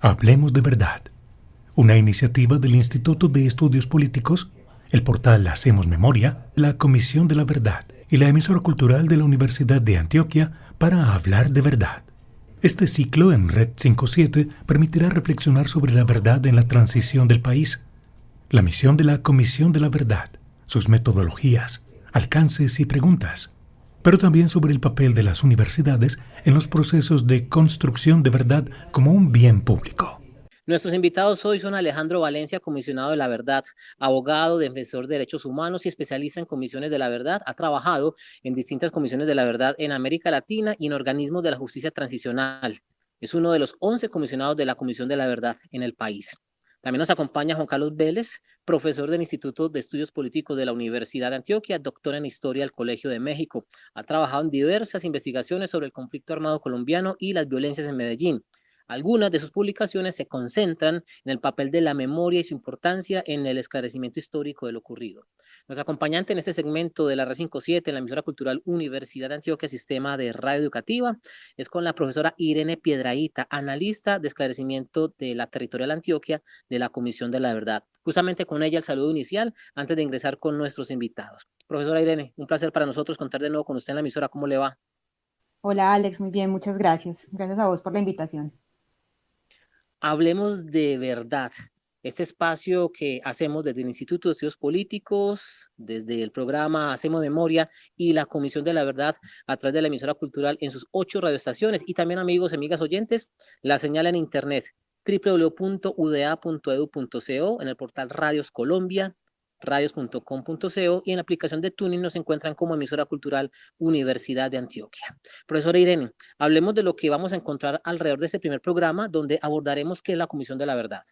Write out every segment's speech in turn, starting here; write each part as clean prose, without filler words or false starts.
Hablemos de Verdad, una iniciativa del Instituto de Estudios Políticos, el portal Hacemos Memoria, la Comisión de la Verdad y la emisora cultural de la Universidad de Antioquia para hablar de verdad. Este ciclo en Red 57 permitirá reflexionar sobre la verdad en la transición del país, la misión de la Comisión de la Verdad, sus metodologías, alcances y preguntas, pero también sobre el papel de las universidades en los procesos de construcción de verdad como un bien público. Nuestros invitados hoy son Alejandro Valencia, comisionado de la verdad, abogado, defensor de derechos humanos y especialista en comisiones de la verdad. Ha trabajado en distintas comisiones de la verdad en América Latina y en organismos de la justicia transicional. Es uno de los 11 comisionados de la Comisión de la Verdad en el país. También nos acompaña Juan Carlos Vélez, profesor del Instituto de Estudios Políticos de la Universidad de Antioquia, doctor en Historia del Colegio de México. Ha trabajado en diversas investigaciones sobre el conflicto armado colombiano y las violencias en Medellín. Algunas de sus publicaciones se concentran en el papel de la memoria y su importancia en el esclarecimiento histórico de lo ocurrido. Nuestra acompañante en este segmento de la R57 en la emisora cultural Universidad de Antioquia, Sistema de Radio Educativa, es con la profesora Irene Piedrahita, analista de esclarecimiento de la Territorial Antioquia de la Comisión de la Verdad. Justamente con ella el saludo inicial antes de ingresar con nuestros invitados. Profesora Irene, un placer para nosotros contar de nuevo con usted en la emisora. ¿Cómo le va? Hola Alex, muy bien, muchas gracias. Gracias a vos por la invitación. Hablemos de verdad. Este espacio que hacemos desde el Instituto de Estudios Políticos, desde el programa Hacemos Memoria y la Comisión de la Verdad a través de la emisora cultural en sus 8 radioestaciones y también amigos y amigas oyentes, la señal en internet www.uda.edu.co, en el portal Radios Colombia, radios.com.co y en la aplicación de Tuning nos encuentran como emisora cultural Universidad de Antioquia. Profesora Irene, hablemos de lo que vamos a encontrar alrededor de este primer programa, donde abordaremos qué es la Comisión de la Verdad.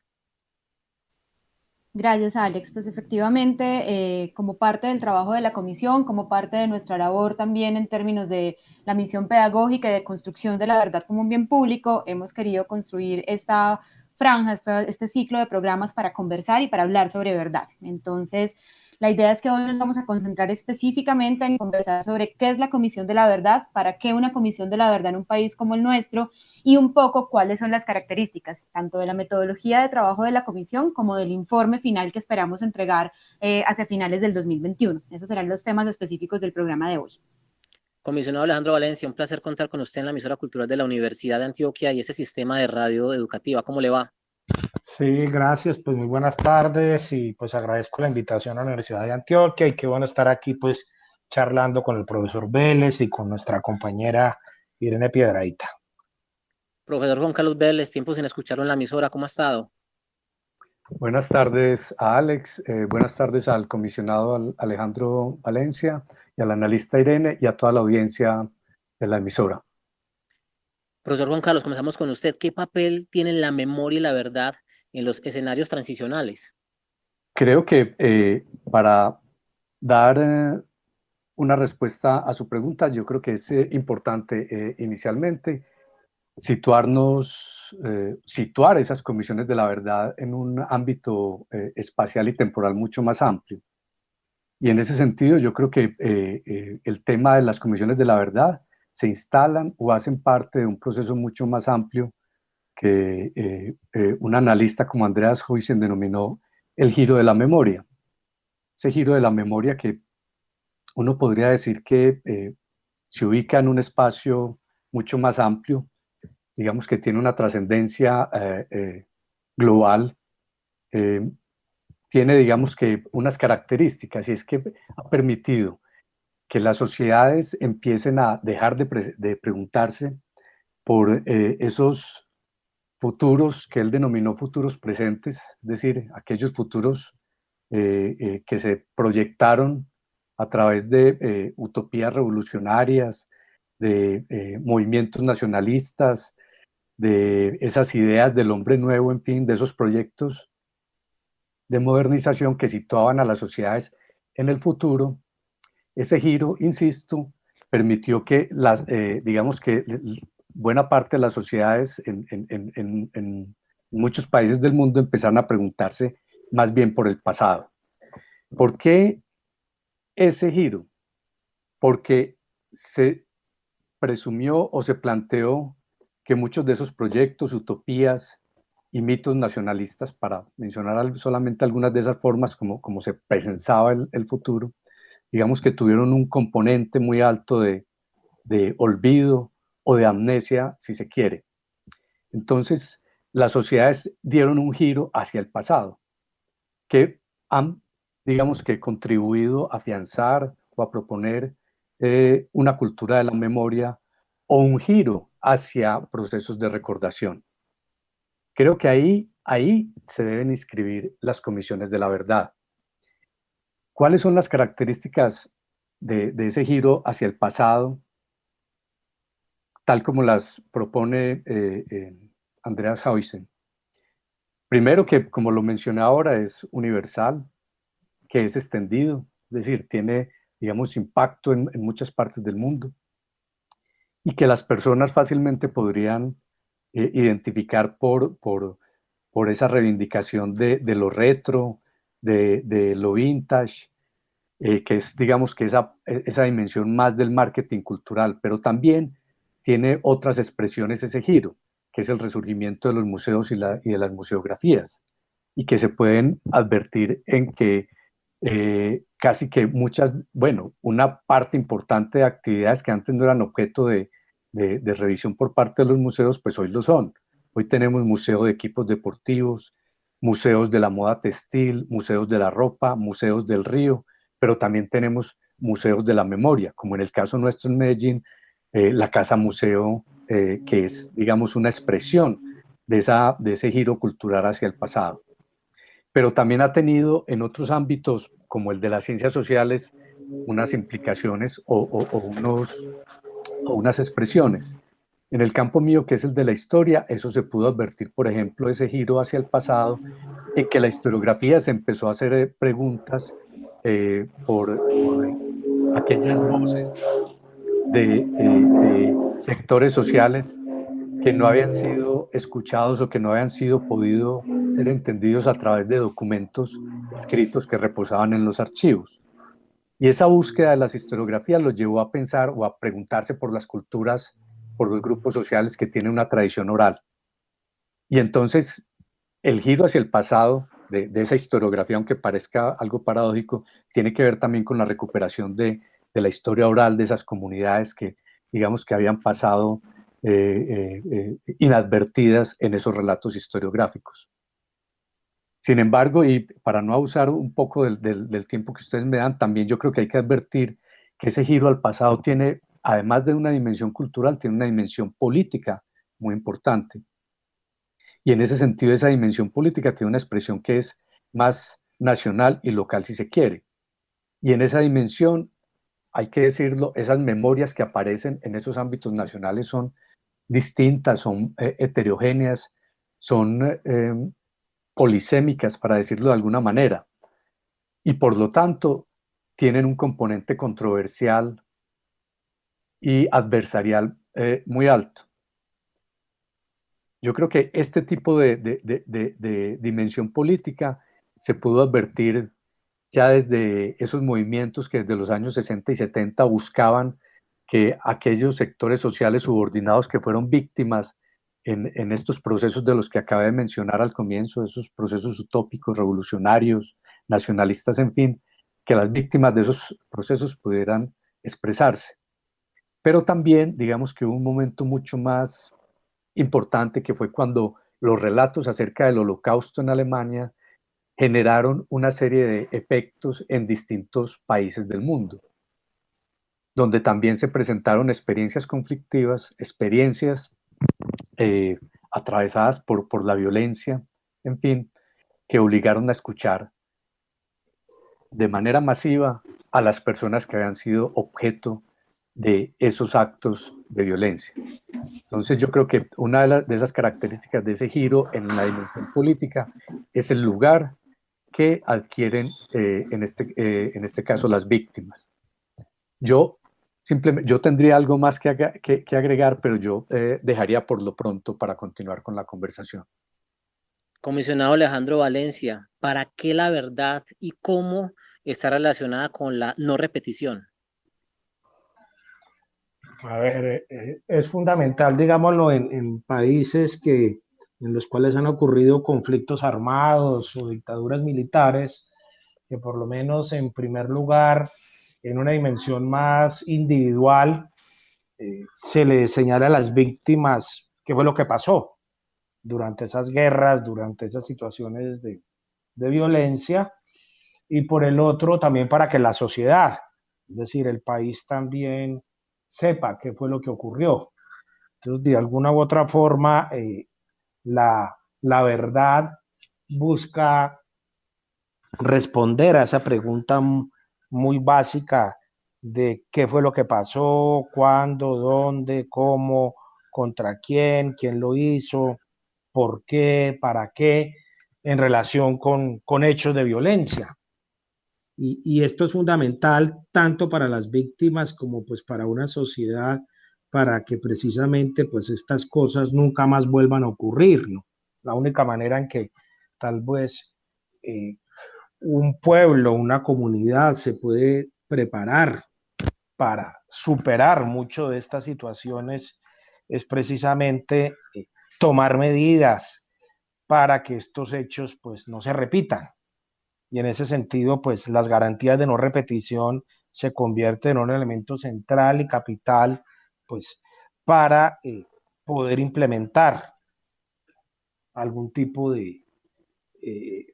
Gracias Alex, pues efectivamente como parte del trabajo de la comisión, como parte de nuestra labor también en términos de la misión pedagógica y de construcción de la verdad como un bien público, hemos querido construir esta franja, este ciclo de programas para conversar y para hablar sobre verdad. Entonces, la idea es que hoy nos vamos a concentrar específicamente en conversar sobre qué es la Comisión de la Verdad, para qué una Comisión de la Verdad en un país como el nuestro y un poco cuáles son las características tanto de la metodología de trabajo de la comisión como del informe final que esperamos entregar hacia finales del 2021. Esos serán los temas específicos del programa de hoy. Comisionado Alejandro Valencia, un placer contar con usted en la emisora cultural de la Universidad de Antioquia y ese sistema de radio educativa. ¿Cómo le va? Sí, gracias, pues muy buenas tardes y pues agradezco la invitación a la Universidad de Antioquia y qué bueno estar aquí pues charlando con el profesor Vélez y con nuestra compañera Irene Piedrahita. Profesor Juan Carlos Vélez, tiempo sin escucharlo en la emisora, ¿cómo ha estado? Buenas tardes a Alex, buenas tardes al comisionado Alejandro Valencia y al analista Irene y a toda la audiencia de la emisora. Profesor Juan Carlos, comenzamos con usted. ¿Qué papel tienen la memoria y la verdad en los escenarios transicionales? Creo que para dar una respuesta a su pregunta, yo creo que es importante inicialmente situar esas comisiones de la verdad en un ámbito espacial y temporal mucho más amplio. Y en ese sentido, yo creo que el tema de las comisiones de la verdad se instalan o hacen parte de un proceso mucho más amplio que un analista como Andreas Huysen denominó el giro de la memoria. Ese giro de la memoria que uno podría decir que se ubica en un espacio mucho más amplio, digamos que tiene una trascendencia global, tiene, digamos que, unas características, y es que ha permitido que las sociedades empiecen a dejar de preguntarse por esos futuros que él denominó futuros presentes, es decir, aquellos futuros que se proyectaron a través de utopías revolucionarias, de movimientos nacionalistas, de esas ideas del hombre nuevo, en fin, de esos proyectos de modernización que situaban a las sociedades en el futuro. Ese giro, insisto, permitió que digamos que buena parte de las sociedades en muchos países del mundo empezaron a preguntarse más bien por el pasado. ¿Por qué ese giro? Porque se presumió o se planteó que muchos de esos proyectos, utopías, y mitos nacionalistas, para mencionar solamente algunas de esas formas como se pensaba el futuro, digamos que tuvieron un componente muy alto de olvido o de amnesia, si se quiere. Entonces, las sociedades dieron un giro hacia el pasado, que han, digamos que, contribuido a afianzar o a proponer una cultura de la memoria o un giro hacia procesos de recordación. Creo que ahí se deben inscribir las comisiones de la verdad. ¿Cuáles son las características de ese giro hacia el pasado, tal como las propone Andreas Huygens? Primero, que como lo mencioné ahora, es universal, que es extendido, es decir, tiene, digamos, impacto en muchas partes del mundo, y que las personas fácilmente podrían identificar por esa reivindicación de lo retro, de lo vintage, que es, digamos, que esa dimensión más del marketing cultural, pero también tiene otras expresiones ese giro, que es el resurgimiento de los museos y de las museografías, y que se pueden advertir en que casi que una parte importante de actividades que antes no eran objeto de revisión por parte de los museos, pues hoy lo son. Hoy tenemos museo de equipos deportivos, museos de la moda textil, museos de la ropa, museos del río, pero también tenemos museos de la memoria, como en el caso nuestro en Medellín, la Casa Museo, que es, digamos, una expresión de ese giro cultural hacia el pasado. Pero también ha tenido en otros ámbitos, como el de las ciencias sociales, unas implicaciones o unas expresiones. En el campo mío, que es el de la historia, eso se pudo advertir, por ejemplo, ese giro hacia el pasado, en que la historiografía se empezó a hacer preguntas por aquellas voces de sectores sociales que no habían sido escuchados o que no habían sido podido ser entendidos a través de documentos escritos que reposaban en los archivos. Y esa búsqueda de las historiografías los llevó a pensar o a preguntarse por las culturas, por los grupos sociales que tienen una tradición oral. Y entonces el giro hacia el pasado de esa historiografía, aunque parezca algo paradójico, tiene que ver también con la recuperación de la historia oral de esas comunidades que, digamos, que habían pasado inadvertidas en esos relatos historiográficos. Sin embargo, y para no abusar un poco del tiempo que ustedes me dan, también yo creo que hay que advertir que ese giro al pasado tiene, además de una dimensión cultural, tiene una dimensión política muy importante. Y en ese sentido, esa dimensión política tiene una expresión que es más nacional y local, si se quiere. Y en esa dimensión, hay que decirlo, esas memorias que aparecen en esos ámbitos nacionales son distintas, son heterogéneas, son polisémicas, para decirlo de alguna manera, y por lo tanto tienen un componente controversial y adversarial muy alto. Yo creo que este tipo de dimensión política se pudo advertir ya desde esos movimientos que desde los años 60 y 70 buscaban que aquellos sectores sociales subordinados que fueron víctimas en estos procesos de los que acabé de mencionar al comienzo, esos procesos utópicos, revolucionarios, nacionalistas, en fin, que las víctimas de esos procesos pudieran expresarse. Pero también, digamos que hubo un momento mucho más importante, que fue cuando los relatos acerca del Holocausto en Alemania generaron una serie de efectos en distintos países del mundo, donde también se presentaron experiencias conflictivas, experiencias atravesadas por la violencia, en fin, que obligaron a escuchar de manera masiva a las personas que habían sido objeto de esos actos de violencia. Entonces yo creo que una de esas características de ese giro en la dimensión política es el lugar que adquieren en este caso las víctimas. Yo tendría algo más que agregar, pero yo dejaría por lo pronto para continuar con la conversación. Comisionado Alejandro Valencia, ¿para qué la verdad y cómo está relacionada con la no repetición? A ver, es fundamental, digámoslo, en países que en los cuales han ocurrido conflictos armados o dictaduras militares, que por lo menos en primer lugar, en una dimensión más individual, se le señala a las víctimas qué fue lo que pasó durante esas guerras, durante esas situaciones de violencia, y por el otro también para que la sociedad, es decir, el país también sepa qué fue lo que ocurrió. Entonces, de alguna u otra forma, la verdad busca responder a esa pregunta muy básica de qué fue lo que pasó, cuándo, dónde, cómo, contra quién lo hizo, por qué, para qué, en relación con hechos de violencia. Y esto es fundamental tanto para las víctimas como pues para una sociedad, para que precisamente pues estas cosas nunca más vuelvan a ocurrir, ¿no? La única manera en que tal vez un pueblo, una comunidad se puede preparar para superar mucho de estas situaciones es precisamente tomar medidas para que estos hechos pues no se repitan. Y en ese sentido, pues las garantías de no repetición se convierten en un elemento central y capital, pues para poder implementar algún tipo de,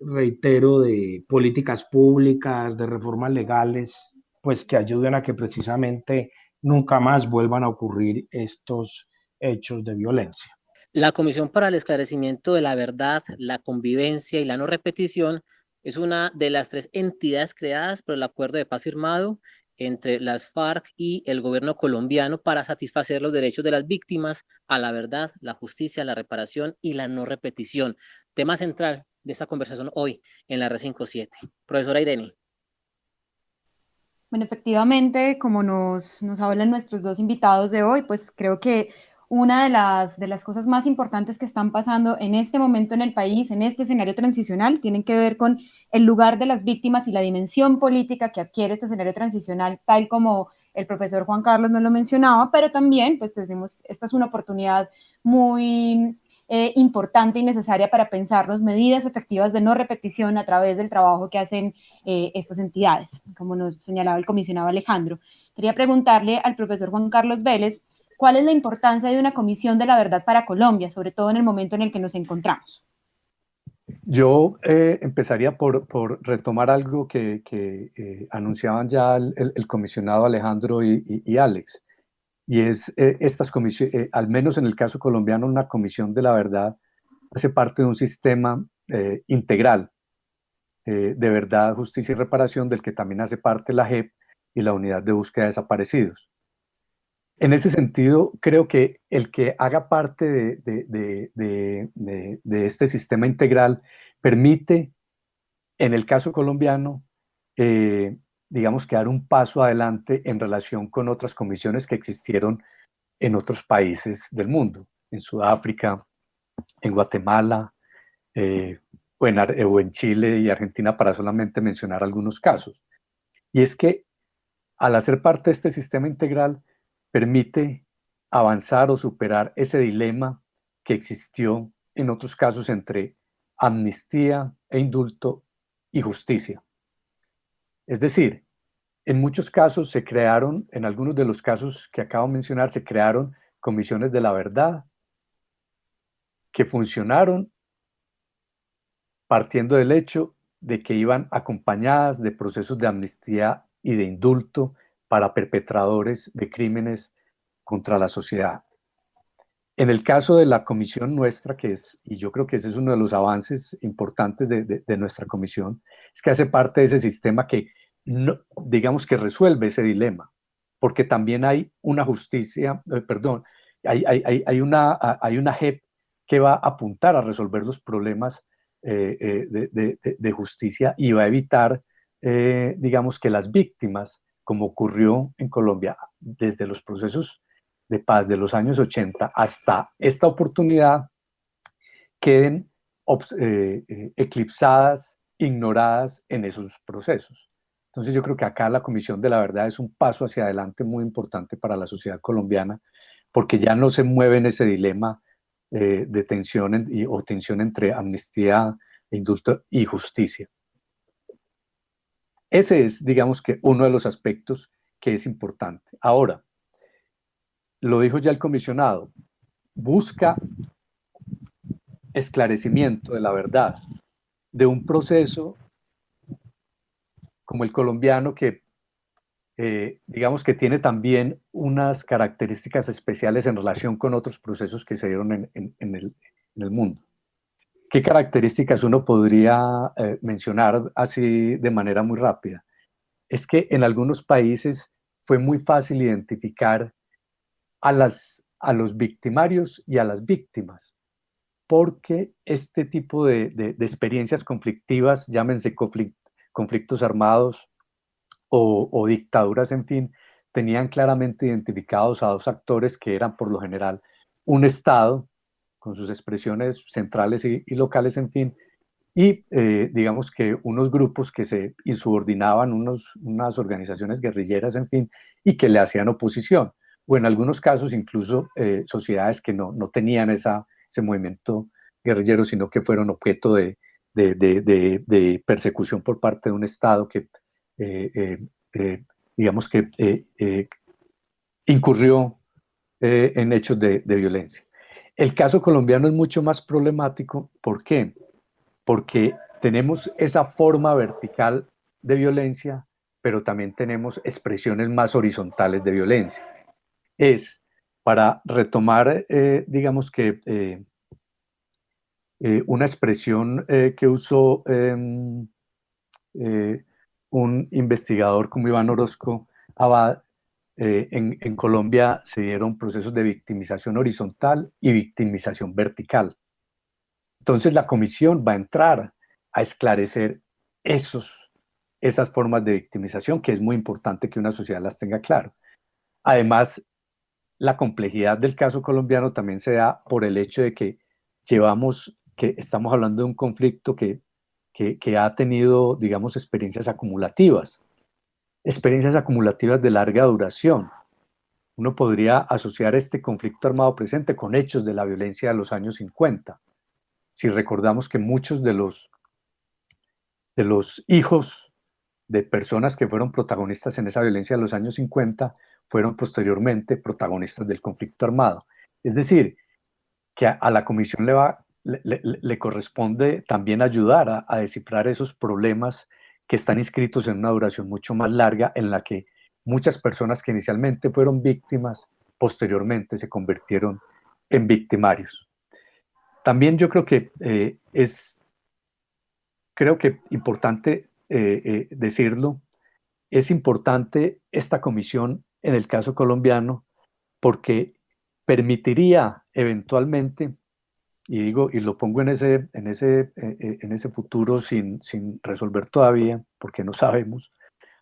reitero, de políticas públicas, de reformas legales, pues que ayuden a que precisamente nunca más vuelvan a ocurrir estos hechos de violencia. La Comisión para el Esclarecimiento de la Verdad, la Convivencia y la No Repetición es una de las 3 entidades creadas por el acuerdo de paz firmado entre las FARC y el gobierno colombiano para satisfacer los derechos de las víctimas a la verdad, la justicia, la reparación y la no repetición. Tema central de esta conversación hoy en la R57. Profesora Irene. Bueno, efectivamente, como nos hablan nuestros dos invitados de hoy, pues creo que una de las cosas más importantes que están pasando en este momento en el país, en este escenario transicional, tienen que ver con el lugar de las víctimas y la dimensión política que adquiere este escenario transicional, tal como el profesor Juan Carlos nos lo mencionaba, pero también, pues tenemos, esta es una oportunidad muy importante y necesaria para pensarnos medidas efectivas de no repetición a través del trabajo que hacen estas entidades, como nos señalaba el comisionado Alejandro. Quería preguntarle al profesor Juan Carlos Vélez, ¿cuál es la importancia de una comisión de la verdad para Colombia, sobre todo en el momento en el que nos encontramos? Yo empezaría por retomar algo que anunciaban ya el comisionado Alejandro y Alex, y es estas comisiones, al menos en el caso colombiano, una comisión de la verdad hace parte de un sistema integral de verdad, justicia y reparación, del que también hace parte la JEP y la Unidad de Búsqueda de Desaparecidos. En ese sentido, creo que el que haga parte de este sistema integral permite, en el caso colombiano, digamos que dar un paso adelante en relación con otras comisiones que existieron en otros países del mundo, en Sudáfrica, en Guatemala, o en Chile y Argentina, para solamente mencionar algunos casos. Y es que al hacer parte de este sistema integral, permite avanzar o superar ese dilema que existió en otros casos entre amnistía e indulto y justicia. Es decir, en muchos casos se crearon, en algunos de los casos que acabo de mencionar, se crearon comisiones de la verdad que funcionaron partiendo del hecho de que iban acompañadas de procesos de amnistía y de indulto para perpetradores de crímenes contra la sociedad. En el caso de la comisión nuestra, que es, y yo creo que ese es uno de los avances importantes de nuestra comisión, es que hace parte de ese sistema que, no, digamos que resuelve ese dilema, porque también hay una justicia, hay una JEP que va a apuntar a resolver los problemas de justicia y va a evitar, digamos que las víctimas, como ocurrió en Colombia, desde los procesos de paz de los años 80 hasta esta oportunidad, queden eclipsadas, ignoradas en esos procesos. Entonces yo creo que acá la Comisión de la Verdad es un paso hacia adelante muy importante para la sociedad colombiana, porque ya no se mueve en ese dilema de tensión o tensión entre amnistía, indulto y justicia. Ese es, digamos que, uno de los aspectos que es importante. Ahora, lo dijo ya el comisionado, busca esclarecimiento de la verdad, de un proceso como el colombiano que, digamos que tiene también unas características especiales en relación con otros procesos que se dieron en el mundo. ¿Qué características uno podría mencionar así de manera muy rápida? Es que en algunos países fue muy fácil identificar a los victimarios y a las víctimas, porque este tipo de experiencias conflictivas, llámense conflictos armados o dictaduras, en fin, tenían claramente identificados a dos actores que eran por lo general un Estado, con sus expresiones centrales y locales, en fin, y digamos que unos grupos que se insubordinaban, unas organizaciones guerrilleras, en fin, y que le hacían oposición, o en algunos casos incluso sociedades que no tenían ese movimiento guerrillero, sino que fueron objeto de persecución por parte de un Estado que, digamos que incurrió en hechos de violencia. El caso colombiano es mucho más problemático. ¿Por qué? Porque tenemos esa forma vertical de violencia, pero también tenemos expresiones más horizontales de violencia. Es, para retomar, digamos que una expresión que usó un investigador como Iván Orozco Abad, en Colombia se dieron procesos de victimización horizontal y victimización vertical. Entonces la comisión va a entrar a esclarecer esas formas de victimización, que es muy importante que una sociedad las tenga claro. Además, la complejidad del caso colombiano también se da por el hecho de que estamos hablando de un conflicto que ha tenido, digamos, experiencias acumulativas de larga duración. Uno podría asociar este conflicto armado presente con hechos de la violencia de los años 50. Si recordamos que muchos de los hijos de personas que fueron protagonistas en esa violencia de los años 50 fueron posteriormente protagonistas del conflicto armado. Es decir, que a la comisión le corresponde también ayudar a descifrar esos problemas que están inscritos en una duración mucho más larga, en la que muchas personas que inicialmente fueron víctimas, posteriormente se convirtieron en victimarios. También yo creo que importante decirlo, es importante esta comisión en el caso colombiano porque permitiría eventualmente, y lo pongo en ese futuro sin resolver todavía, porque no sabemos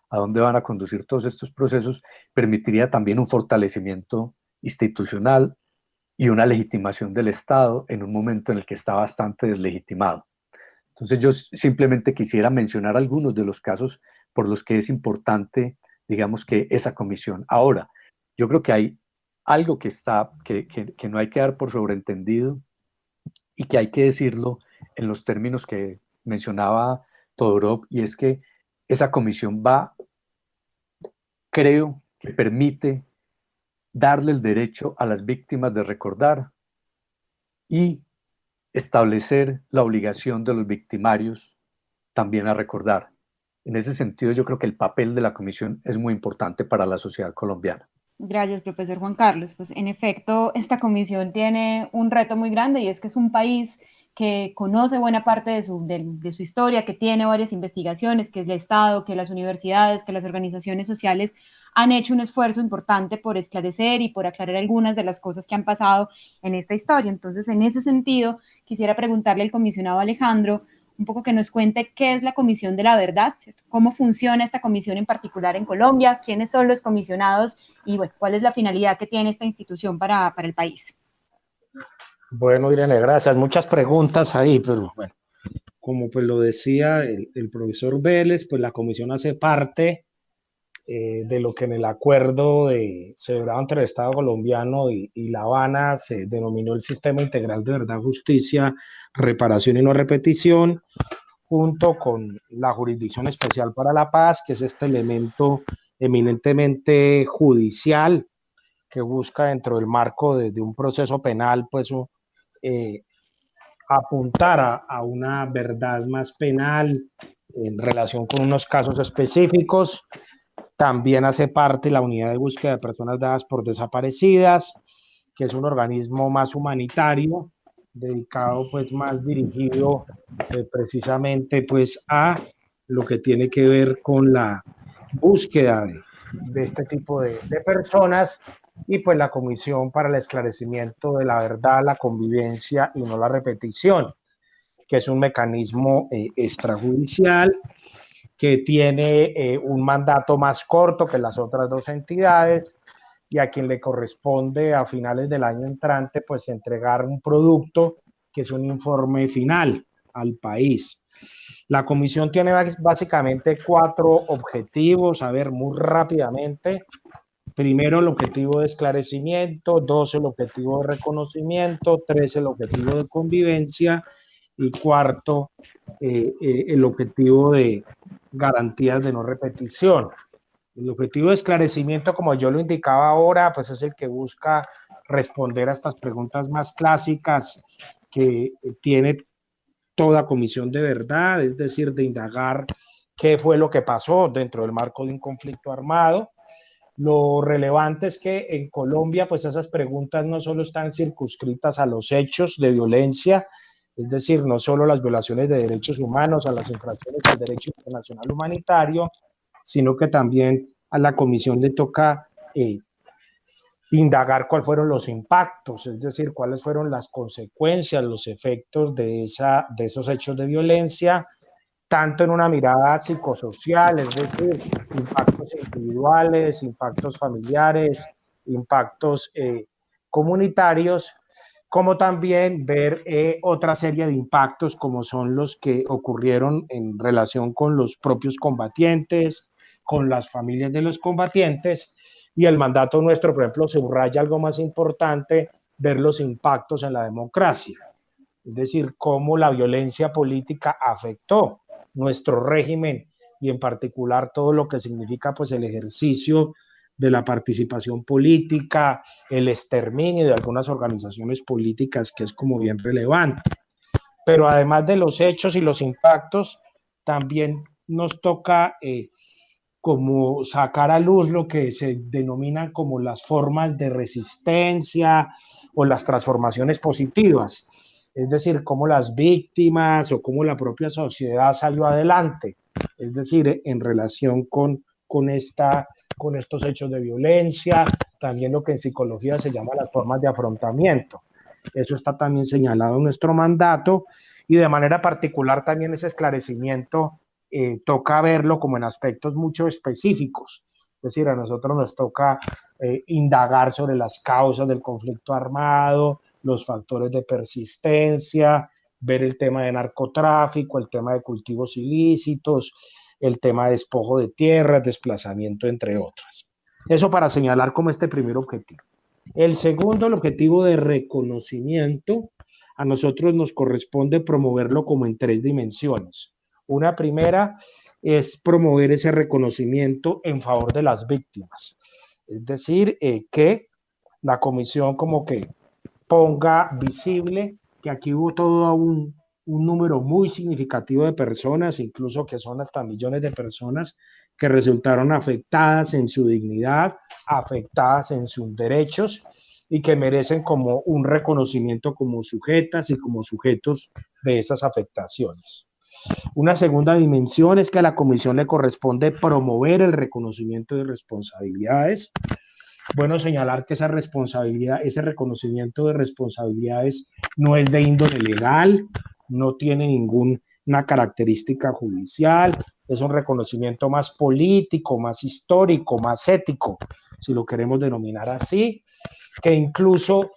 a dónde van a conducir todos estos procesos, permitiría también un fortalecimiento institucional y una legitimación del Estado en un momento en el que está bastante deslegitimado. Entonces yo simplemente quisiera mencionar algunos de los casos por los que es importante, digamos, que esa comisión. Ahora, yo creo que hay algo que no hay que dar por sobreentendido y que hay que decirlo en los términos que mencionaba Todorov, y es que esa comisión creo que permite darle el derecho a las víctimas de recordar y establecer la obligación de los victimarios también a recordar. En ese sentido, yo creo que el papel de la comisión es muy importante para la sociedad colombiana. Gracias, profesor Juan Carlos. Pues en efecto, esta comisión tiene un reto muy grande, y es que es un país que conoce buena parte de su historia, que tiene varias investigaciones, que es el Estado, que las universidades, que las organizaciones sociales han hecho un esfuerzo importante por esclarecer y por aclarar algunas de las cosas que han pasado en esta historia. Entonces, en ese sentido, quisiera preguntarle al comisionado Alejandro un poco que nos cuente qué es la Comisión de la Verdad, ¿cierto? Cómo funciona esta comisión en particular en Colombia, quiénes son los comisionados y, bueno, cuál es la finalidad que tiene esta institución para el país. Bueno, Irene, gracias. Muchas preguntas ahí, pero bueno, como pues lo decía el profesor Vélez, pues la comisión hace parte de lo que en el acuerdo celebrado entre el Estado colombiano y La Habana se denominó el Sistema Integral de Verdad, Justicia, Reparación y No Repetición, junto con la Jurisdicción Especial para la Paz, que es este elemento eminentemente judicial que busca dentro del marco de un proceso penal, pues apuntar a una verdad más penal en relación con unos casos específicos. También hace parte la Unidad de Búsqueda de Personas Dadas por Desaparecidas, que es un organismo más humanitario, dedicado pues más dirigido precisamente pues a lo que tiene que ver con la búsqueda de este tipo de personas, y pues la Comisión para el Esclarecimiento de la Verdad, la Convivencia y no la Repetición, que es un mecanismo extrajudicial que tiene un mandato más corto que las otras dos entidades, y a quien le corresponde a finales del año entrante pues entregar un producto que es un informe final al país. La comisión tiene básicamente 4 objetivos, a ver, muy rápidamente. Primero, el objetivo de esclarecimiento; 2, el objetivo de reconocimiento; 3, el objetivo de convivencia; y cuarto, el objetivo de garantías de no repetición. El objetivo de esclarecimiento, como yo lo indicaba ahora, pues es el que busca responder a estas preguntas más clásicas que tiene toda comisión de verdad, es decir, de indagar qué fue lo que pasó dentro del marco de un conflicto armado. Lo relevante es que en Colombia, pues esas preguntas no solo están circunscritas a los hechos de violencia, es decir, no solo las violaciones de derechos humanos, a las infracciones al derecho internacional humanitario, sino que también a la comisión le toca indagar cuáles fueron los impactos, es decir, cuáles fueron las consecuencias, los efectos de esos hechos de violencia, tanto en una mirada psicosocial, es decir, impactos individuales, impactos familiares, impactos comunitarios, como también ver otra serie de impactos como son los que ocurrieron en relación con los propios combatientes, con las familias de los combatientes. Y el mandato nuestro, por ejemplo, subraya algo más importante: ver los impactos en la democracia, es decir, cómo la violencia política afectó nuestro régimen, y en particular todo lo que significa pues el ejercicio de la participación política, el exterminio de algunas organizaciones políticas, que es como bien relevante. Pero además de los hechos y los impactos, también nos toca como sacar a luz lo que se denominan como las formas de resistencia o las transformaciones positivas, es decir, cómo las víctimas o cómo la propia sociedad salió adelante, es decir, en relación con estos hechos de violencia, también lo que en psicología se llama las formas de afrontamiento. Eso está también señalado en nuestro mandato, y de manera particular también ese esclarecimiento toca verlo como en aspectos mucho específicos. Es decir, a nosotros nos toca indagar sobre las causas del conflicto armado, los factores de persistencia, ver el tema de narcotráfico, el tema de cultivos ilícitos, el tema de despojo de tierras, desplazamiento, entre otras. Eso para señalar como este primer objetivo. El segundo, el objetivo de reconocimiento, a nosotros nos corresponde promoverlo como en 3 dimensiones. Una primera es promover ese reconocimiento en favor de las víctimas, es decir, que la comisión como que ponga visible que aquí hubo todo un número muy significativo de personas, incluso que son hasta millones de personas, que resultaron afectadas en su dignidad, afectadas en sus derechos, y que merecen como un reconocimiento como sujetas y como sujetos de esas afectaciones. Una segunda dimensión es que a la comisión le corresponde promover el reconocimiento de responsabilidades. Bueno, señalar que esa responsabilidad, ese reconocimiento de responsabilidades no es de índole legal, no tiene ninguna característica judicial, es un reconocimiento más político, más histórico, más ético, si lo queremos denominar así, que incluso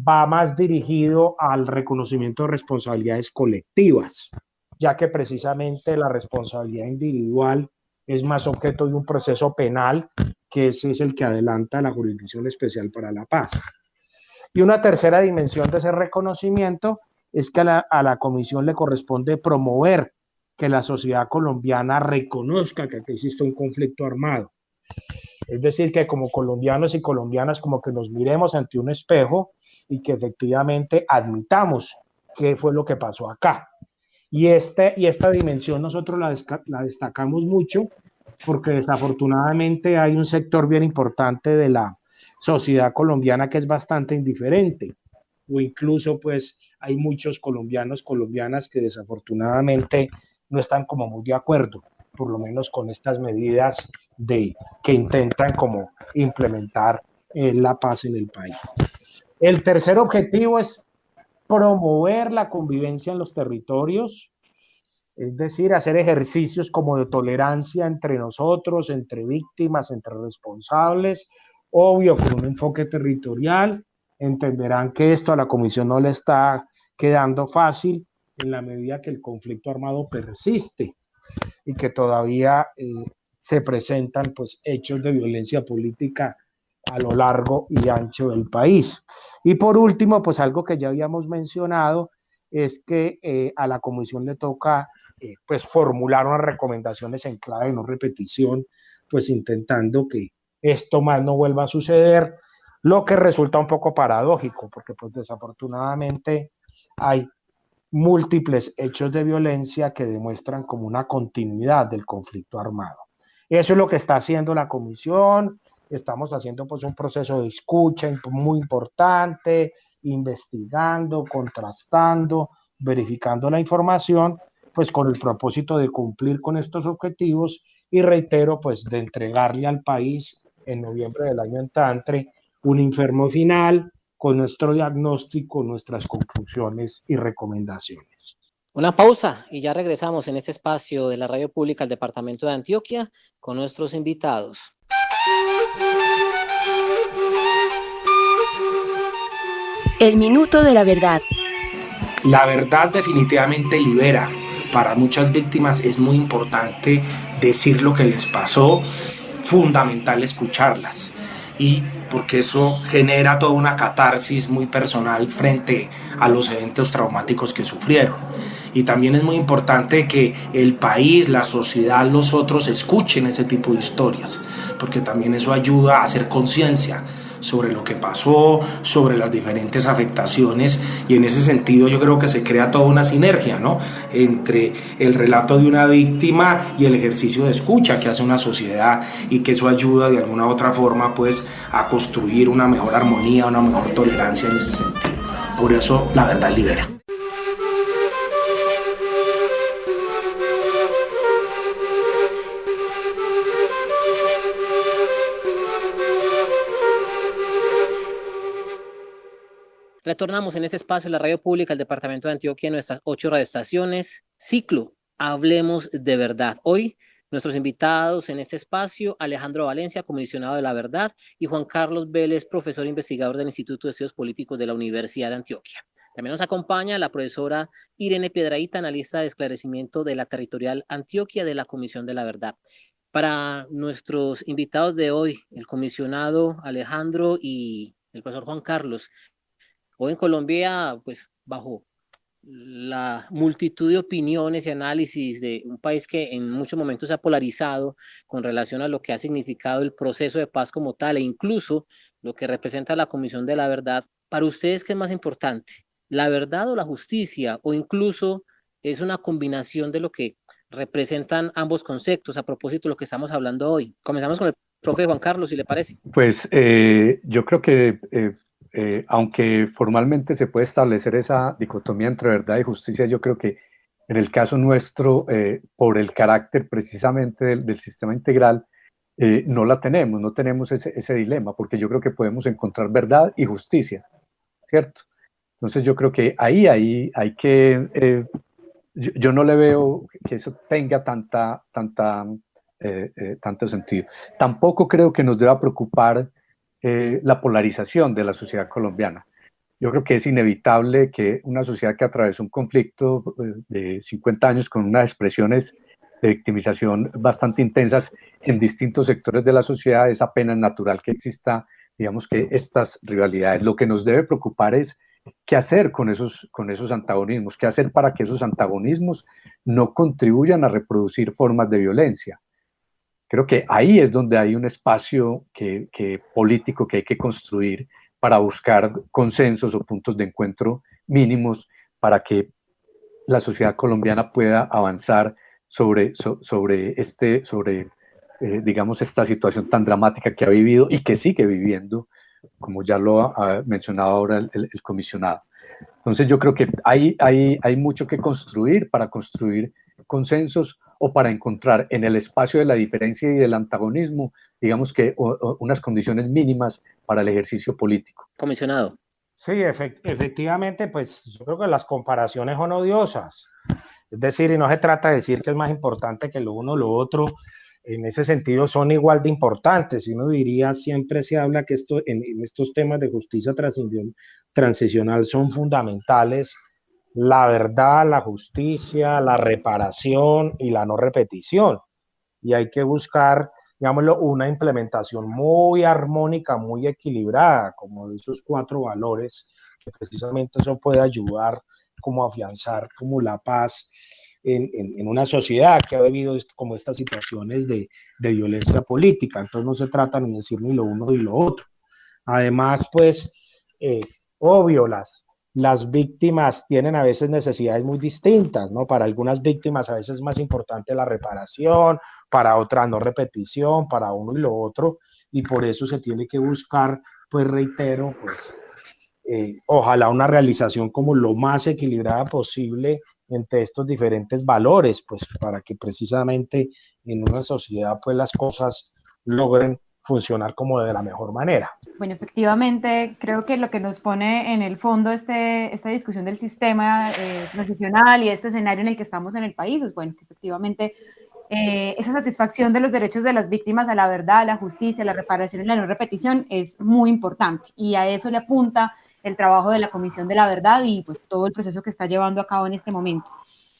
va más dirigido al reconocimiento de responsabilidades colectivas, ya que precisamente la responsabilidad individual es más objeto de un proceso penal, que ese es el que adelanta la Jurisdicción Especial para la Paz. Y una tercera dimensión de ese reconocimiento es que a la comisión le corresponde promover que la sociedad colombiana reconozca que aquí existe un conflicto armado. Es decir, que como colombianos y colombianas como que nos miremos ante un espejo y que efectivamente admitamos qué fue lo que pasó acá. Y esta dimensión nosotros la destacamos mucho porque desafortunadamente hay un sector bien importante de la sociedad colombiana que es bastante indiferente, o incluso pues hay muchos colombianos, colombianas que desafortunadamente no están como muy de acuerdo, por lo menos con estas medidas que intentan como implementar la paz en el país. El tercer objetivo es promover la convivencia en los territorios, es decir, hacer ejercicios como de tolerancia entre nosotros, entre víctimas, entre responsables, obvio, con un enfoque territorial. Entenderán que esto a la comisión no le está quedando fácil en la medida que el conflicto armado persiste y que todavía se presentan pues hechos de violencia política a lo largo y ancho del país. Y por último, pues algo que ya habíamos mencionado es que a la comisión le toca pues formular unas recomendaciones en clave de no repetición, pues intentando que esto más no vuelva a suceder, lo que resulta un poco paradójico, porque pues desafortunadamente hay múltiples hechos de violencia que demuestran como una continuidad del conflicto armado. Eso es lo que está haciendo la comisión. Estamos haciendo pues un proceso de escucha muy importante, investigando, contrastando, verificando la información, pues con el propósito de cumplir con estos objetivos y reitero, pues de entregarle al país en noviembre del año entrante un informe final con nuestro diagnóstico, nuestras conclusiones y recomendaciones. Una pausa y ya regresamos en este espacio de la radio pública del departamento de Antioquia con nuestros invitados. El minuto de la verdad. La verdad definitivamente libera. Para muchas víctimas es muy importante decir lo que les pasó, fundamental escucharlas, y porque eso genera toda una catarsis muy personal frente a los eventos traumáticos que sufrieron. Y también es muy importante que el país, la sociedad, los otros escuchen ese tipo de historias, porque también eso ayuda a hacer conciencia sobre lo que pasó, sobre las diferentes afectaciones, y en ese sentido yo creo que se crea toda una sinergia, ¿no?, entre el relato de una víctima y el ejercicio de escucha que hace una sociedad, y que eso ayuda de alguna u otra forma pues a construir una mejor armonía, una mejor tolerancia en ese sentido. Por eso la verdad libera. Retornamos en este espacio de la radio pública del departamento de Antioquia en nuestras 8 radioestaciones. Ciclo, hablemos de verdad. Hoy, nuestros invitados en este espacio, Alejandro Valencia, comisionado de la verdad, y Juan Carlos Vélez, profesor investigador del Instituto de Estudios Políticos de la Universidad de Antioquia. También nos acompaña la profesora Irene Piedrahita, analista de esclarecimiento de la territorial Antioquia de la Comisión de la Verdad. Para nuestros invitados de hoy, el comisionado Alejandro y el profesor Juan Carlos, hoy en Colombia, pues bajo la multitud de opiniones y análisis de un país que en muchos momentos se ha polarizado con relación a lo que ha significado el proceso de paz como tal, e incluso lo que representa la Comisión de la Verdad, para ustedes, ¿qué es más importante? ¿La verdad o la justicia? O incluso es una combinación de lo que representan ambos conceptos a propósito de lo que estamos hablando hoy. Comenzamos con el profe Juan Carlos, si le parece. Pues yo creo que aunque formalmente se puede establecer esa dicotomía entre verdad y justicia, yo creo que en el caso nuestro, por el carácter precisamente del sistema integral, no la tenemos, no tenemos ese dilema, porque yo creo que podemos encontrar verdad y justicia, ¿cierto? Entonces yo creo que ahí hay que, yo no le veo que eso tenga tanto sentido. Tampoco creo que nos deba preocupar la polarización de la sociedad colombiana. Yo creo que es inevitable que una sociedad que atravesó un conflicto de 50 años con unas expresiones victimización bastante intensas en distintos sectores de la sociedad, es apenas natural que exista, digamos, que estas rivalidades. Lo que nos debe preocupar es qué hacer con esos antagonismos, qué hacer para que esos antagonismos no contribuyan a reproducir formas de violencia. Creo que ahí es donde hay un espacio político que hay que construir para buscar consensos o puntos de encuentro mínimos para que la sociedad colombiana pueda avanzar digamos, esta situación tan dramática que ha vivido y que sigue viviendo, como ya lo ha mencionado ahora el comisionado. Entonces yo creo que hay mucho que construir para construir consensos o para encontrar en el espacio de la diferencia y del antagonismo, digamos que unas condiciones mínimas para el ejercicio político. Comisionado. Sí, efectivamente, pues yo creo que las comparaciones son odiosas. Es decir, y no se trata de decir que es más importante que lo uno o lo otro. En ese sentido son igual de importantes. Y uno diría, siempre se habla que en estos temas de justicia transicional son fundamentales la verdad, la justicia, la reparación y la no repetición. Y hay que buscar, digámoslo, una implementación muy armónica, muy equilibrada, como de esos 4 valores, que precisamente eso puede ayudar como a afianzar como la paz en una sociedad que ha vivido como estas situaciones de violencia política. Entonces no se trata ni de decir ni lo uno ni lo otro. Además, pues, obvio, las víctimas tienen a veces necesidades muy distintas, ¿no? Para algunas víctimas a veces es más importante la reparación, para otras no repetición, para uno y lo otro, y por eso se tiene que buscar, pues reitero, pues ojalá una realización como lo más equilibrada posible entre estos diferentes valores, pues para que precisamente en una sociedad pues las cosas logren funcionar como de la mejor manera. Bueno, efectivamente, creo que lo que nos pone en el fondo esta discusión del sistema transicional y este escenario en el que estamos en el país es, bueno, que efectivamente esa satisfacción de los derechos de las víctimas a la verdad, a la justicia, a la reparación y la no repetición es muy importante, y a eso le apunta el trabajo de la Comisión de la Verdad y pues, todo el proceso que está llevando a cabo en este momento.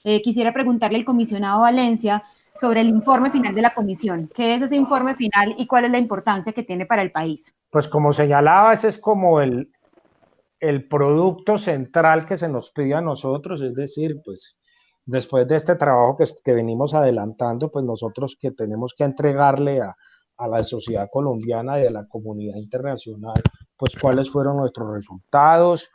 Quisiera preguntarle al comisionado Valencia sobre el informe final de la comisión. ¿Qué es ese informe final y cuál es la importancia que tiene para el país? Pues como señalaba, ese es como el producto central que se nos pide a nosotros, es decir, pues después de este trabajo que venimos adelantando, pues nosotros que tenemos que entregarle a la sociedad colombiana y a la comunidad internacional, pues cuáles fueron nuestros resultados.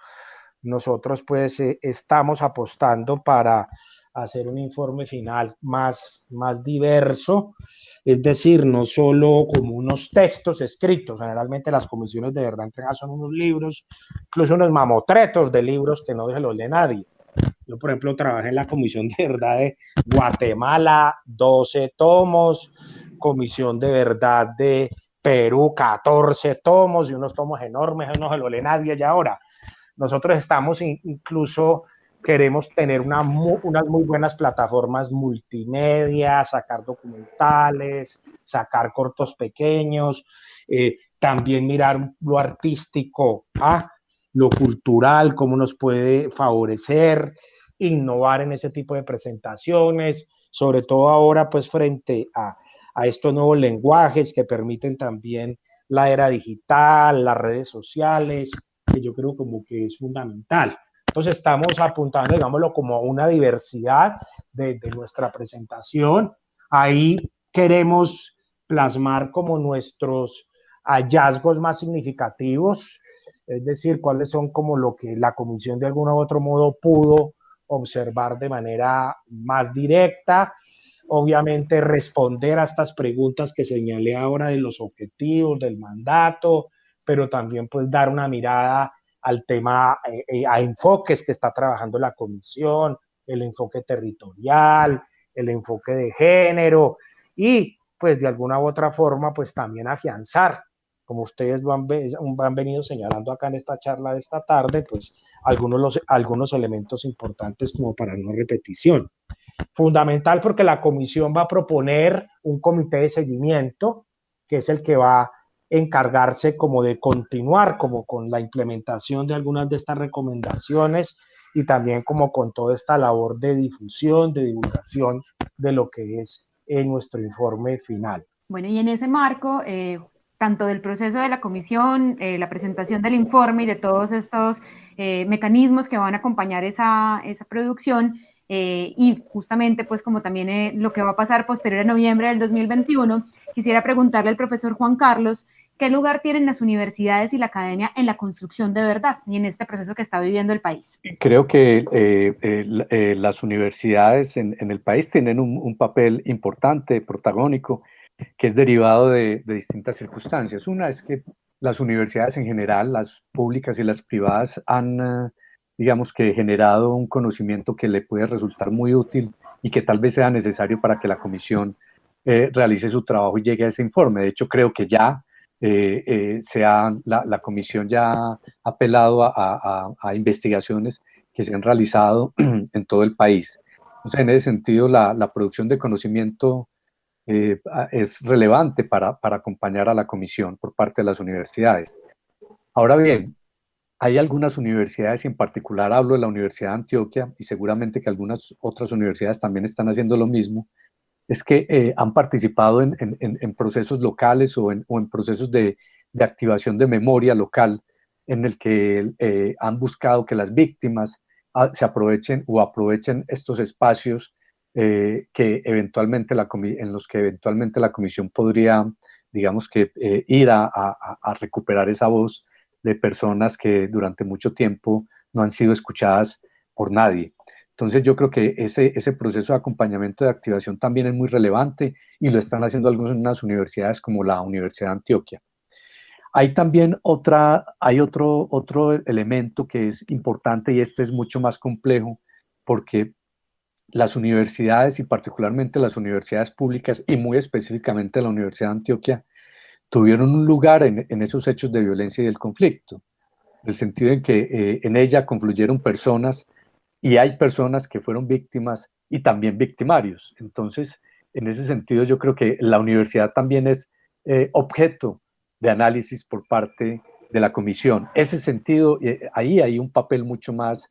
Nosotros pues estamos apostando para hacer un informe final más diverso, es decir, no solo como unos textos escritos. Generalmente las comisiones de verdad entrega son unos libros, incluso unos mamotretos de libros que no se los lee nadie. Yo, por ejemplo, trabajé en la Comisión de Verdad de Guatemala, 12 tomos, Comisión de Verdad de Perú, 14 tomos y unos tomos enormes, no se lo lee nadie ya ahora. Nosotros estamos incluso, queremos tener unas muy buenas plataformas multimedia, sacar documentales, sacar cortos pequeños, también mirar lo artístico, lo cultural, cómo nos puede favorecer, innovar en ese tipo de presentaciones, sobre todo ahora pues frente a estos nuevos lenguajes que permiten también la era digital, las redes sociales, que yo creo como que es fundamental. Entonces estamos apuntando, digámoslo, como a una diversidad de nuestra presentación. Ahí queremos plasmar como nuestros hallazgos más significativos, es decir, cuáles son como lo que la comisión de algún u otro modo pudo observar de manera más directa. Obviamente responder a estas preguntas que señalé ahora de los objetivos, del mandato, pero también pues dar una mirada al tema, a enfoques que está trabajando la comisión, el enfoque territorial, el enfoque de género y pues de alguna u otra forma pues también afianzar, como ustedes han venido señalando acá en esta charla de esta tarde, pues algunos elementos importantes como para no repetición. Fundamental porque la comisión va a proponer un comité de seguimiento, que es el que va a encargarse como de continuar como con la implementación de algunas de estas recomendaciones y también como con toda esta labor de difusión, de divulgación de lo que es nuestro informe final. Bueno, y en ese marco, tanto del proceso de la comisión, la presentación del informe y de todos estos mecanismos que van a acompañar esa producción, y justamente pues como también lo que va a pasar posterior a noviembre del 2021, quisiera preguntarle al profesor Juan Carlos, ¿qué lugar tienen las universidades y la academia en la construcción de verdad y en este proceso que está viviendo el país? Creo que las universidades en el país tienen un papel importante, protagónico, que es derivado de distintas circunstancias. Una es que las universidades en general, las públicas y las privadas, han, digamos que, generado un conocimiento que le puede resultar muy útil y que tal vez sea necesario para que la comisión realice su trabajo y llegue a ese informe. De hecho, creo que ya la comisión ya ha apelado a investigaciones que se han realizado en todo el país. Entonces, en ese sentido, la producción de conocimiento es relevante para acompañar a la comisión por parte de las universidades. Ahora bien, hay algunas universidades, y en particular hablo de la Universidad de Antioquia, y seguramente que algunas otras universidades también están haciendo lo mismo, es que han participado en procesos locales o en procesos de activación de memoria local, en el que han buscado que las víctimas se aprovechen estos espacios que eventualmente en los que eventualmente la comisión podría, digamos que, ir a recuperar esa voz de personas que durante mucho tiempo no han sido escuchadas por nadie. Entonces yo creo que ese proceso de acompañamiento de activación también es muy relevante y lo están haciendo algunas universidades como la Universidad de Antioquia. Hay también otro elemento que es importante, y este es mucho más complejo, porque las universidades, y particularmente las universidades públicas y muy específicamente la Universidad de Antioquia, tuvieron un lugar en esos hechos de violencia y del conflicto, en el sentido en que en ella confluyeron personas, y hay personas que fueron víctimas y también victimarios. Entonces, en ese sentido, yo creo que la universidad también es objeto de análisis por parte de la comisión. Ese sentido, ahí hay un papel mucho más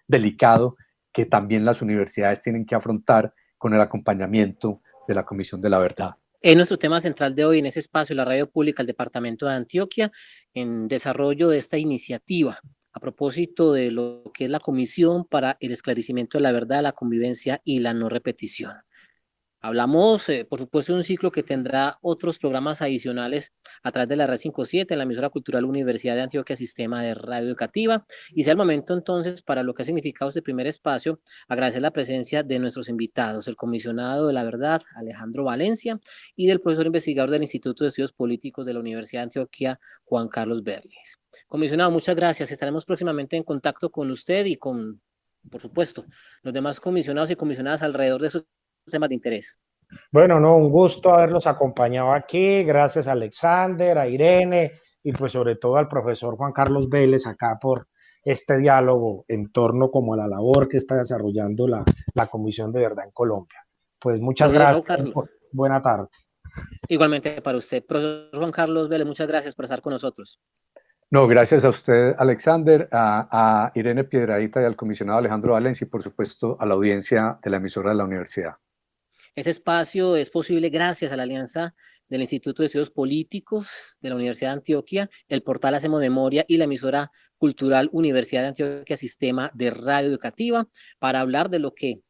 delicado que también las universidades tienen que afrontar con el acompañamiento de la Comisión de la Verdad. En nuestro tema central de hoy, en ese espacio, la radio pública, el departamento de Antioquia, en desarrollo de esta iniciativa, a propósito de lo que es la Comisión para el Esclarecimiento de la Verdad, la Convivencia y la No Repetición. Hablamos, por supuesto, de un ciclo que tendrá otros programas adicionales a través de la Red 57, en la emisora cultural Universidad de Antioquia, Sistema de Radio Educativa. Y sea el momento entonces, para lo que ha significado este primer espacio, agradecer la presencia de nuestros invitados, el comisionado de la Verdad, Alejandro Valencia, y del profesor investigador del Instituto de Estudios Políticos de la Universidad de Antioquia, Juan Carlos Berles. Comisionado, muchas gracias. Estaremos próximamente en contacto con usted y con, por supuesto, los demás comisionados y comisionadas alrededor de esos temas de interés. Bueno, no, un gusto haberlos acompañado aquí. Gracias a Alexander, a Irene y pues sobre todo al profesor Juan Carlos Vélez acá por este diálogo en torno como a la labor que está desarrollando la Comisión de Verdad en Colombia. Pues muchas gracias. Buena tarde. Igualmente para usted, profesor Juan Carlos Vélez, muchas gracias por estar con nosotros. No, gracias a usted, Alexander, a Irene Piedradita y al comisionado Alejandro Valencia y por supuesto a la audiencia de la emisora de la universidad. Ese espacio es posible gracias a la alianza del Instituto de Estudios Políticos de la Universidad de Antioquia, el portal Hacemos Memoria y la emisora cultural Universidad de Antioquia, Sistema de Radio Educativa, para hablar de lo que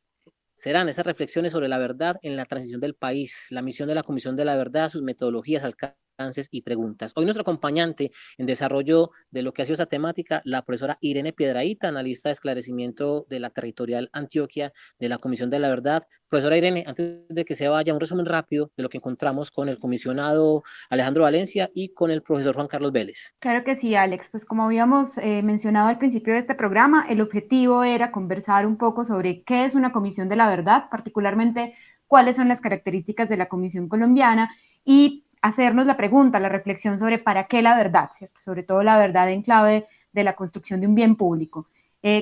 serán esas reflexiones sobre la verdad en la transición del país, la misión de la Comisión de la Verdad, sus metodologías, alcances y preguntas. Hoy nuestro acompañante en desarrollo de lo que ha sido esa temática, la profesora Irene Piedrahita, analista de esclarecimiento de la Territorial Antioquia de la Comisión de la Verdad. Profesora Irene, antes de que se vaya, un resumen rápido de lo que encontramos con el comisionado Alejandro Valencia y con el profesor Juan Carlos Vélez. Claro que sí, Alex. Pues como habíamos mencionado al principio de este programa, el objetivo era conversar un poco sobre qué es una Comisión de la Verdad, particularmente cuáles son las características de la Comisión colombiana y hacernos la pregunta, la reflexión sobre para qué la verdad, ¿cierto? Sobre todo la verdad en clave de la construcción de un bien público.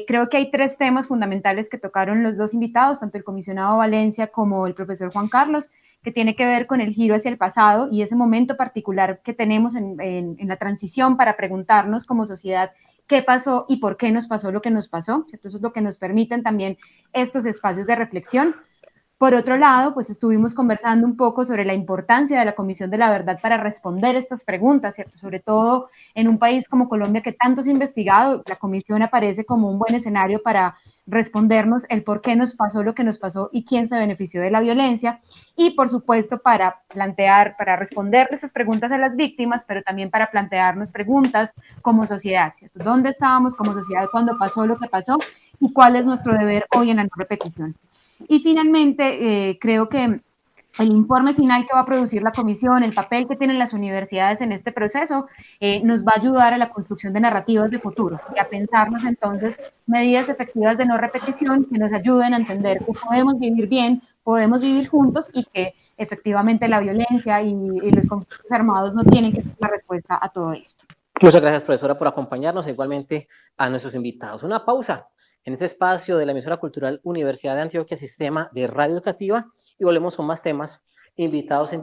Creo que hay tres temas fundamentales que tocaron los dos invitados, tanto el comisionado Valencia como el profesor Juan Carlos, que tiene que ver con el giro hacia el pasado y ese momento particular que tenemos en la transición para preguntarnos como sociedad qué pasó y por qué nos pasó lo que nos pasó, ¿cierto? Eso es lo que nos permiten también estos espacios de reflexión. Por otro lado, pues estuvimos conversando un poco sobre la importancia de la Comisión de la Verdad para responder estas preguntas, ¿cierto? Sobre todo en un país como Colombia que tanto se ha investigado, la Comisión aparece como un buen escenario para respondernos el por qué nos pasó lo que nos pasó y quién se benefició de la violencia, y por supuesto para responder esas preguntas a las víctimas, pero también para plantearnos preguntas como sociedad, ¿cierto? ¿Dónde estábamos como sociedad cuando pasó lo que pasó y cuál es nuestro deber hoy en la no repetición? Y finalmente, creo que el informe final que va a producir la comisión, el papel que tienen las universidades en este proceso, nos va a ayudar a la construcción de narrativas de futuro y a pensarnos entonces medidas efectivas de no repetición que nos ayuden a entender que podemos vivir bien, podemos vivir juntos y que efectivamente la violencia y los conflictos armados no tienen que ser la respuesta a todo esto. Muchas gracias, profesora, por acompañarnos, igualmente a nuestros invitados. Una pausa en ese espacio de la emisora cultural Universidad de Antioquia, Sistema de Radio Educativa, y volvemos con más temas, invitados.